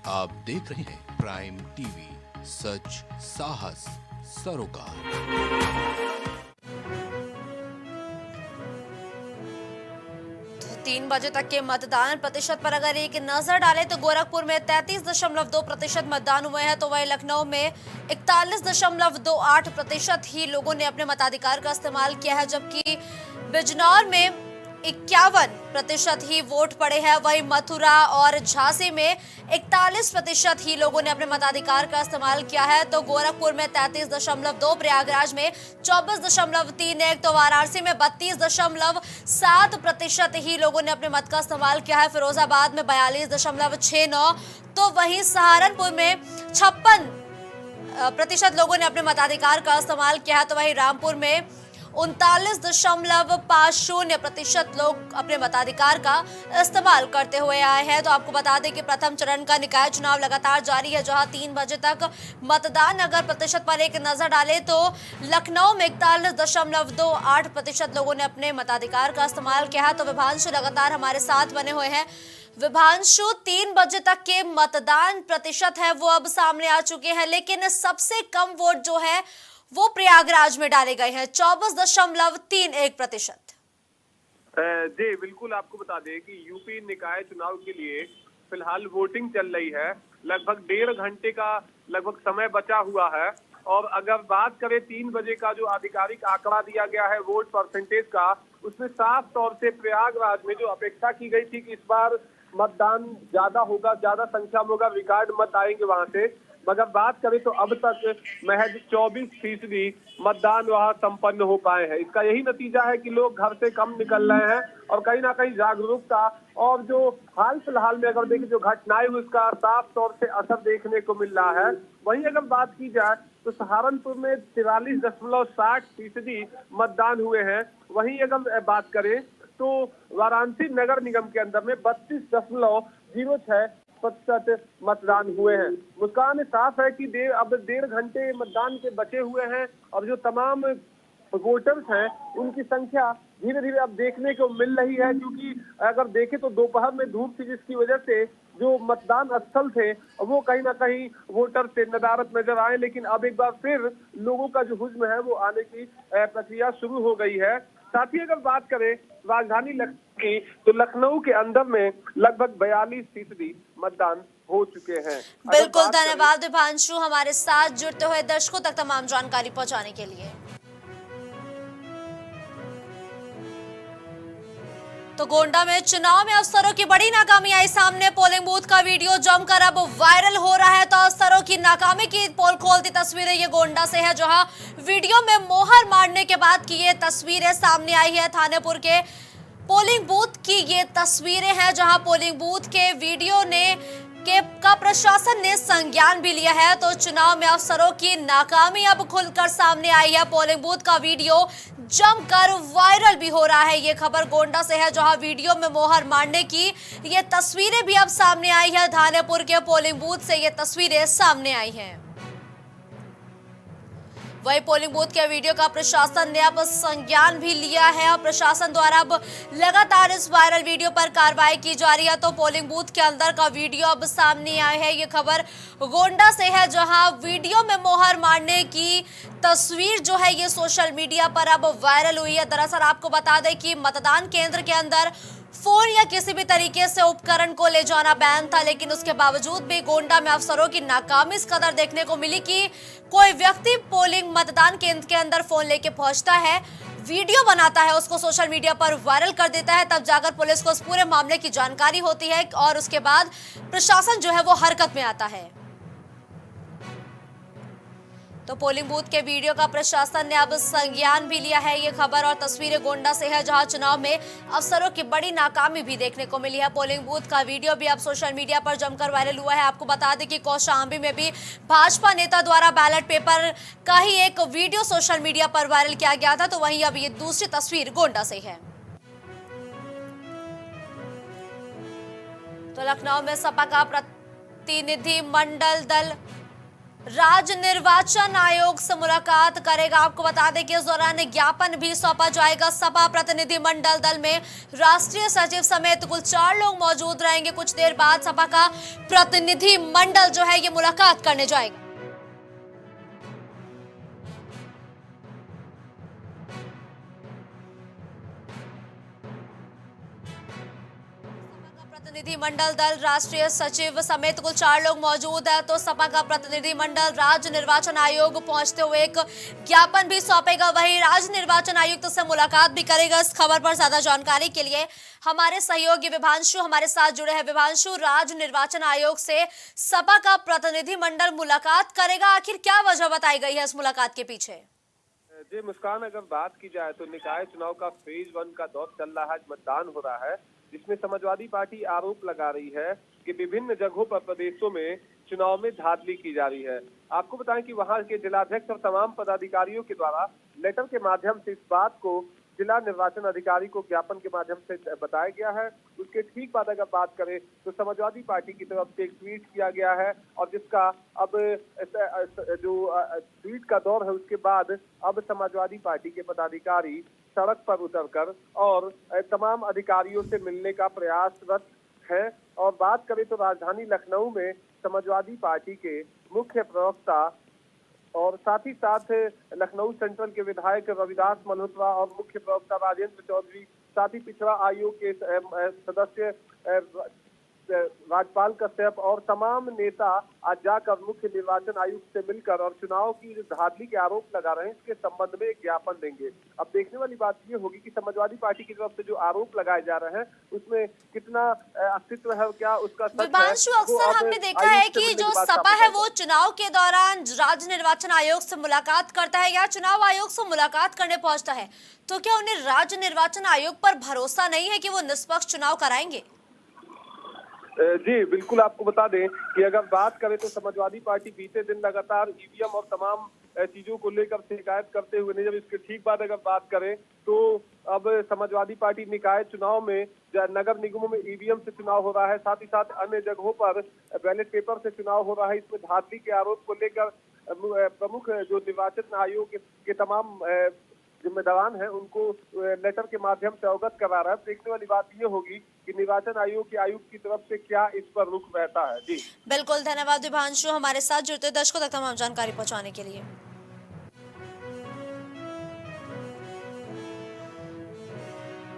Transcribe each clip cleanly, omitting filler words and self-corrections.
आप देख रहे हैं प्राइम टीवी, सच साहस सरोकार। तो 3 बजे तक के मतदान प्रतिशत पर अगर एक नजर डालें तो गोरखपुर में 33.2% मतदान हुए हैं, तो वहीं लखनऊ में 41.28% ही लोगों ने अपने मताधिकार का इस्तेमाल किया है, जबकि बिजनौर में 51% ही वोट पड़े हैं। वहीं मथुरा और झांसी में 41% ही लोगों ने अपने मताधिकार का इस्तेमाल किया है, तो गोरखपुर में 33.2, प्रयागराज में 24.31, तो वाराणसी में 32.7% ही लोगों ने अपने मत का इस्तेमाल किया है। फिरोजाबाद में 42.69, तो वहीं सहारनपुर में 56% लोगों ने अपने मताधिकार का इस्तेमाल किया है, तो वहीं रामपुर में 39.50% लोग अपने मताधिकार का इस्तेमाल करते हुए आए हैं। तो आपको बता दें कि प्रथम चरण का निकाय चुनाव लगातार जारी है, जहां 3 बजे तक मतदान अगर प्रतिशत पर एक नजर डालें तो लखनऊ में 41.28% लोगों ने अपने मताधिकार का इस्तेमाल किया है। तो विभांशु लगातार हमारे साथ बने हुए हैं। विभांशु, 3 बजे तक के मतदान प्रतिशत है वो अब सामने आ चुके हैं, लेकिन सबसे कम वोट जो है वो प्रयागराज में डाले गए हैं, 24.31%। जी बिल्कुल, आपको बता दें कि यूपी निकाय चुनाव के लिए फिलहाल वोटिंग चल रही है। लगभग 1.5 घंटे का लगभग समय बचा हुआ है। और अगर बात करें 3 बजे का जो आधिकारिक आंकड़ा दिया गया है वोट परसेंटेज का, उसमें साफ तौर से प्रयागराज में जो अपेक्षा की गई थी कि इस बार मतदान ज्यादा होगा, ज्यादा संख्या में होगा, रिकॉर्ड मत आएंगे वहां से, मगर बात करें तो अब तक महज 24% मतदान वहां संपन्न हो पाए हैं। इसका यही नतीजा है कि लोग घर से कम निकल रहे हैं और कहीं ना कहीं जागरूकता और जो हाल फिलहाल में अगर देखें जो घटनाएं हुई उसका साफ तौर से असर देखने को मिल रहा है। वहीं अगर बात की जाए तो सहारनपुर में 43.60% मतदान हुए हैं। वहीं अगर बात करें तो वाराणसी नगर निगम के अंदर में 32.06% मतदान हुए हैं। मुस्कान साफ है कि अब 1.5 घंटे मतदान के बचे हुए हैं और जो तमाम वोटर्स हैं उनकी संख्या धीरे धीरे अब देखने को मिल रही है, क्योंकि अगर देखें तो दोपहर में धूप थी जिसकी वजह से जो मतदान स्थल थे वो कहीं ना कहीं वोटर से नदारत नजर आए, लेकिन अब एक बार फिर लोगों का जो हुज्म है वो आने की प्रक्रिया शुरू हो गई है। साथ ही अगर बात करें राजधानी लखनऊ की तो लखनऊ के अंदर में लगभग 42% मतदान हो चुके हैं। बिल्कुल, धन्यवाद विभांशु, हमारे साथ जुड़ते हुए दर्शकों तक तमाम जानकारी पहुंचाने के लिए। तो गोंडा में चुनाव में अफसरों की बड़ी नाकामी आई सामने। पोलिंग बूथ का वीडियो जमकर अब वायरल हो रहा है, तो अफसरों की नाकामी की पोल खोलती तस्वीरें ये गोंडा से है, जहां वीडियो में मोहर मारने के बाद की ये तस्वीरें सामने आई है। थानेपुर के पोलिंग बूथ की ये तस्वीरें हैं, जहां पोलिंग बूथ के वीडियो का प्रशासन ने संज्ञान भी लिया है। तो चुनाव में अफसरों की नाकामी अब खुलकर सामने आई है। पोलिंग बूथ का वीडियो जमकर वायरल भी हो रहा है। ये खबर गोंडा से है, जहां वीडियो में मोहर मारने की ये तस्वीरें भी अब सामने आई है। थानेपुर के पोलिंग बूथ से ये तस्वीरें सामने आई हैं। वही पोलिंग बूथ के वीडियो का प्रशासन ने अब संज्ञान भी लिया है और प्रशासन द्वारा अब लगातार इस वायरल वीडियो पर कार्रवाई की जा रही है। तो पोलिंग बूथ के अंदर का वीडियो अब सामने आया है। ये खबर गोंडा से है, जहां वीडियो में मोहर मारने की तस्वीर जो है ये सोशल मीडिया पर अब वायरल हुई है। दरअसल आपको बता दें कि मतदान केंद्र के अंदर फोन या किसी भी तरीके से उपकरण को ले जाना बैन था, लेकिन उसके बावजूद भी गोंडा में अफसरों की नाकामी इस कदर देखने को मिली कि कोई व्यक्ति पोलिंग मतदान केंद्र के अंदर फोन लेके पहुंचता है, वीडियो बनाता है, उसको सोशल मीडिया पर वायरल कर देता है, तब जाकर पुलिस को उस पूरे मामले की जानकारी होती है और उसके बाद प्रशासन जो है वो हरकत में आता है। तो पोलिंग बूथ के वीडियो का प्रशासन ने अब संज्ञान भी लिया है। ये खबर और तस्वीरें गोंडा से है, जहां चुनाव में अफसरों की बड़ी नाकामी भी देखने को मिली है। पोलिंग बूथ का वीडियो भी अब सोशल मीडिया पर जमकर वायरल हुआ है। आपको बता दें कि कौशाम्बी में भी भाजपा नेता द्वारा बैलेट पेपर का ही एक वीडियो सोशल मीडिया पर वायरल किया गया था, तो वहीं अब ये दूसरी तस्वीर गोंडा से है। तो लखनऊ में सपा का प्रतिनिधि मंडल दल राज्य निर्वाचन आयोग से मुलाकात करेगा। आपको बता दें कि इस दौरान ज्ञापन भी सौंपा जाएगा। सपा प्रतिनिधि मंडल दल में राष्ट्रीय सचिव समेत कुल 4 लोग मौजूद रहेंगे। कुछ देर बाद सपा का प्रतिनिधि मंडल जो है ये मुलाकात करने जाएगा। प्रतिनिधि मंडल दल राष्ट्रीय सचिव समेत कुल 4 लोग मौजूद है। तो सपा का प्रतिनिधि मंडल राज्य निर्वाचन आयोग पहुंचते हुए एक ज्ञापन भी सौंपेगा, वहीं राज्य निर्वाचन आयुक्त से मुलाकात भी करेगा। इस खबर पर ज्यादा जानकारी के लिए हमारे सहयोगी विभांशु हमारे साथ जुड़े हैं। विभांशु, राज्य निर्वाचन आयोग से सपा का प्रतिनिधि मंडल मुलाकात करेगा, आखिर क्या वजह बताई गई है इस मुलाकात के पीछे? जी मुस्कान, अगर बात की जाए तो निकाय चुनाव का फेज 1 का दौर चल रहा है, मतदान हो रहा है, जिसमें समाजवादी पार्टी आरोप लगा रही है कि विभिन्न जगहों पर प्रदेशों में चुनाव में धांधली की जा रही है। आपको बताएं कि वहां के जिलाध्यक्ष और तमाम पदाधिकारियों के द्वारा लेटर के माध्यम से इस बात को जिला निर्वाचन अधिकारी को ज्ञापन के माध्यम से बताया गया है। उसके ठीक बाद अगर बात करें तो समाजवादी पार्टी की तरफ से एक ट्वीट किया गया है और जिसका अब जो ट्वीट का दौर है उसके बाद अब समाजवादी पार्टी के पदाधिकारी सड़क पर उतरकर और तमाम अधिकारियों से मिलने का प्रयासरत है। और बात करें तो राजधानी लखनऊ में समाजवादी पार्टी के मुख्य प्रवक्ता और साथ ही साथ लखनऊ सेंट्रल के विधायक रविदास मल्होत्रा और मुख्य प्रवक्ता राजेंद्र चौधरी, साथ ही पिछड़ा आयोग के सदस्य राजपाल कश्यप और तमाम नेता आज जाकर मुख्य निर्वाचन आयुक्त से मिलकर और चुनाव की धांधली के आरोप लगा रहे हैं इसके संबंध में एक ज्ञापन देंगे। अब देखने वाली बात ये होगी कि समाजवादी पार्टी की तरफ से जो आरोप लगाए जा रहे हैं उसमें कितना अस्तित्व है, क्या उसका सच है। विभांशु, अक्सर हमने देखा है कि जो सपा है वो चुनाव के दौरान राज्य निर्वाचन आयोग से मुलाकात करता है या चुनाव आयोग से मुलाकात करने पहुंचता है, तो क्या उन्हें राज्य निर्वाचन आयोग पर भरोसा नहीं है कि वो निष्पक्ष चुनाव कराएंगे? जी बिल्कुल, आपको बता दें कि अगर बात करें तो समाजवादी पार्टी बीते दिन लगातार ईवीएम और तमाम चीजों को लेकर शिकायत करते हुए, जब इसके ठीक बाद अगर बात करें तो अब समाजवादी पार्टी निकाय चुनाव में नगर निगमों में ईवीएम से चुनाव हो रहा है, साथ ही साथ अन्य जगहों पर बैलेट पेपर से चुनाव हो रहा है, इसमें धांधली के आरोप को लेकर प्रमुख जो निर्वाचन आयोग के तमाम जिम्मेदार हैं उनको लेटर के माध्यम से अवगत करा रहा है। देखने वाली बात ये होगी कि निर्वाचन आयोग के आयुक्त की तरफ से क्या इस पर रुख रहता है। जी बिल्कुल, धन्यवाद विभांशु हमारे साथ जुड़ते दर्शकों तक तमाम जानकारी पहुंचाने के लिए।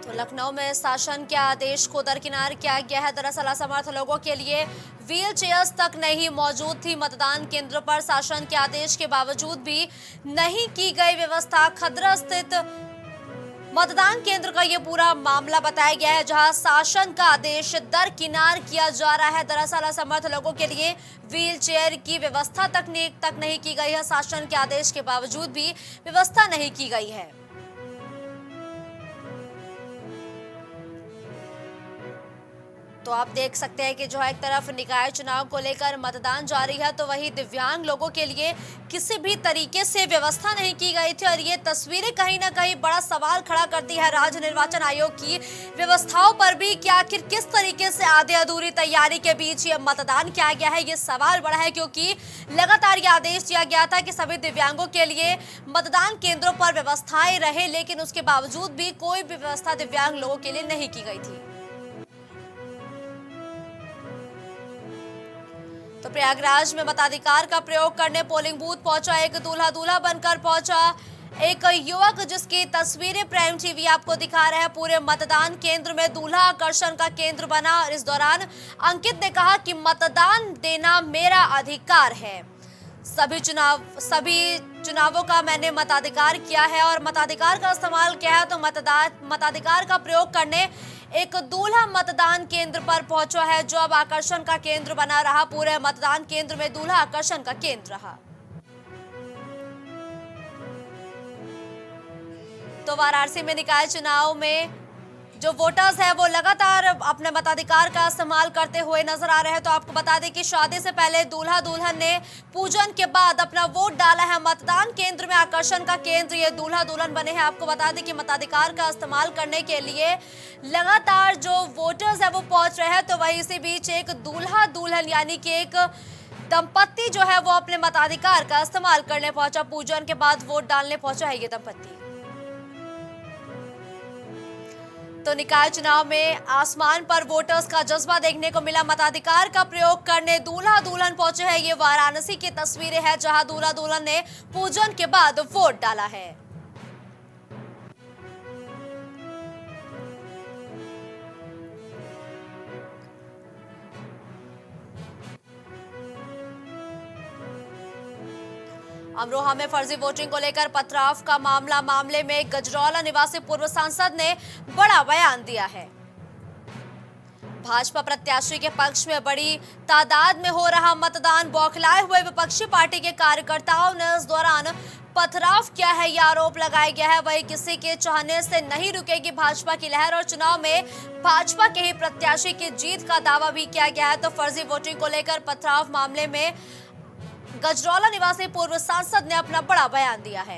तो लखनऊ में शासन के आदेश को दरकिनार किया गया है। दरअसल असमर्थ लोगों के लिए व्हील चेयर्स तक नहीं मौजूद थी। मतदान केंद्र पर शासन के आदेश के बावजूद भी नहीं की गई व्यवस्था। खदरा स्थित मतदान केंद्र का ये पूरा मामला बताया गया है, जहां शासन का आदेश दरकिनार किया जा रहा है। दरअसल असमर्थ लोगों के लिए व्हील चेयर की व्यवस्था तक नहीं की गई है। शासन के आदेश के बावजूद भी व्यवस्था नहीं की गई है। तो आप देख सकते हैं कि जो है एक तरफ निकाय चुनाव को लेकर मतदान जारी है, तो वही दिव्यांग लोगों के लिए किसी भी तरीके से व्यवस्था नहीं की गई थी। और ये तस्वीरें कहीं ना कहीं बड़ा सवाल खड़ा करती है राज्य निर्वाचन आयोग की व्यवस्थाओं पर भी कि आखिर किस तरीके से आधे अधूरी तैयारी के बीच ये मतदान किया गया है। ये सवाल बड़ा है क्योंकि लगातार ये आदेश दिया गया था कि सभी दिव्यांगों के लिए मतदान केंद्रों पर व्यवस्थाएं रहे, लेकिन उसके बावजूद भी कोई भी व्यवस्था दिव्यांग लोगों के लिए नहीं की गई थी। तो प्रयागराज में मताधिकार का प्रयोग करने पोलिंग बूथ पहुंचा एक दूल्हा बनकर पहुंचा एक युवक, जिसकी तस्वीरें प्राइम टीवी आपको दिखा रहा है। पूरे मतदान केंद्र में दूल्हा आकर्षण का केंद्र बना। और इस दौरान अंकित ने कहा कि मतदान देना मेरा अधिकार है। सभी चुनावों का मैंने मताधिकार किया है और मताधिकार का इस्तेमाल किया है। तो मताधिकार का प्रयोग करने एक दूल्हा मतदान केंद्र पर पहुंचा है, जो अब आकर्षण का केंद्र बना रहा। पूरे मतदान केंद्र में दूल्हा आकर्षण का केंद्र रहा। तो वाराणसी में निकाय चुनाव में जो वोटर्स हैं वो लगातार अपने मताधिकार का इस्तेमाल करते हुए नजर आ रहे हैं। तो आपको बता दें कि शादी से पहले दूल्हा दुल्हन ने पूजन के बाद अपना वोट डाला है। मतदान केंद्र में आकर्षण का केंद्र ये दूल्हा दुल्हन बने हैं। आपको बता दें कि मताधिकार का इस्तेमाल करने के लिए लगातार जो वोटर्स है वो पहुंच रहे हैं। तो वहीं इसी बीच एक दूल्हा दुल्हन यानी कि एक दंपत्ति जो है वो अपने मताधिकार का इस्तेमाल करने पहुंचा। पूजन के बाद वोट डालने पहुंचा है ये दंपत्ति। तो निकाय चुनाव में आसमान पर वोटर्स का जज्बा देखने को मिला। मताधिकार का प्रयोग करने दूल्हा दुल्हन पहुंचे हैं। ये वाराणसी की तस्वीरें हैं जहां दूल्हा दुल्हन ने पूजन के बाद वोट डाला है। अमरोहा में फर्जी वोटिंग को लेकर पथराव का मामले में गजरौला निवासी पूर्व सांसद ने बड़ा बयान दिया है। भाजपा प्रत्याशी के पक्ष में बड़ी तादाद में हो रहा मतदान, बौखलाए हुए विपक्षी पार्टी के कार्यकर्ताओं ने इस दौरान पथराव किया है, यह आरोप लगाया गया है। वही किसी के चाहने से नहीं रुकेगी भाजपा की लहर और चुनाव में भाजपा के ही प्रत्याशी की जीत का दावा भी किया गया है। तो फर्जी वोटिंग को लेकर पथराव मामले में गजरौला निवासी पूर्व सांसद ने अपना बड़ा बयान दिया है।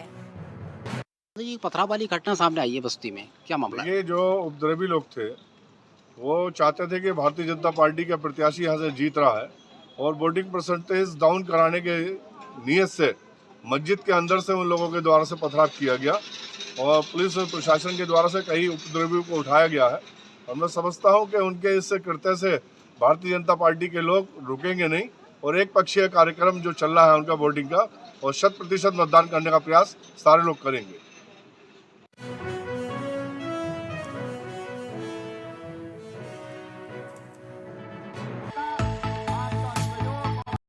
ये पथराव वाली घटना सामने आई है बस्ती में, क्या मामला है? ये जो उपद्रवी लोग थे वो चाहते थे कि भारतीय जनता पार्टी का प्रत्याशी यहाँ से जीत रहा है और वोटिंग परसेंटेज डाउन कराने के नीयत से मस्जिद के अंदर से उन लोगों के द्वारा से पथराव किया गया और पुलिस और प्रशासन के द्वारा से कई उपद्रवियों को उठाया गया है। और मैं समझता हूँ कि उनके इस कृत्य से भारतीय जनता पार्टी के लोग रुकेंगे नहीं और एक पक्षीय कार्यक्रम जो चल रहा है उनका वोटिंग का और 100% मतदान करने का प्रयास सारे लोग करेंगे।